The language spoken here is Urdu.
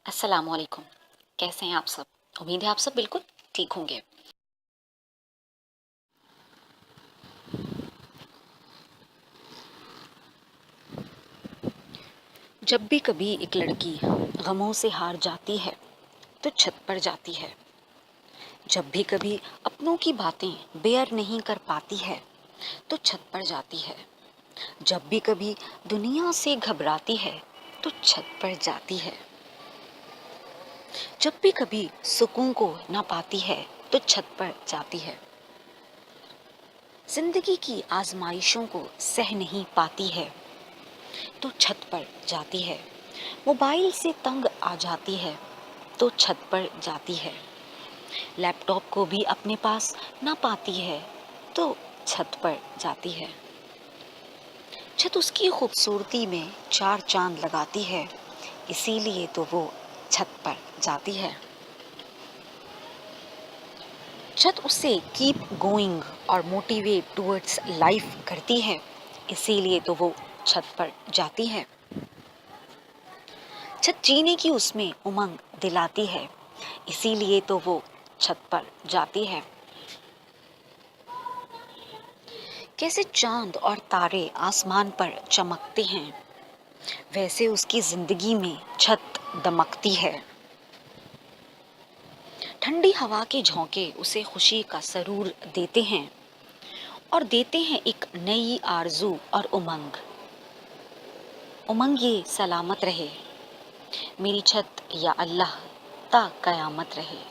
السلام علیکم. کیسے ہیں آپ سب؟ امید ہے آپ سب بالکل ٹھیک ہوں گے. جب بھی کبھی ایک لڑکی غموں سے ہار جاتی ہے تو چھت پر جاتی ہے. جب بھی کبھی اپنوں کی باتیں بیئر نہیں کر پاتی ہے تو چھت پر جاتی ہے. جب بھی کبھی دنیا سے گھبراتی ہے تو چھت پر جاتی ہے. جب بھی کبھی سکون کو نہ پاتی ہے تو چھت پر جاتی ہے. زندگی کی آزمائشوں کو سہ نہیں پاتی ہے تو چھت پر جاتی ہے. موبائل سے تنگ آ جاتی ہے تو چھت پر جاتی ہے. لیپ ٹاپ کو بھی اپنے پاس نہ پاتی ہے تو چھت پر جاتی ہے. چھت اس کی خوبصورتی میں چار چاند لگاتی ہے، اسی لیے تو وہ چھت پر جاتی ہے. چھت اسے کیپ گوئنگ اور موٹیویٹ ٹورڈز لائف کرتی ہے، اسی لیے تو وہ چھت پر جاتی ہے. چھت جینے کی اس میں امنگ دلاتی ہے، اسی لیے تو وہ چھت پر جاتی ہے. کیسے چاند اور تارے آسمان پر چمکتے ہیں، ویسے اس کی زندگی میں چھت دمکتی ہے. ٹھنڈی ہوا کے جھونکے اسے خوشی کا سرور دیتے ہیں اور دیتے ہیں ایک نئی آرزو اور امنگ. امنگ یہ سلامت رہے میری چھت یا اللہ تا قیامت رہے.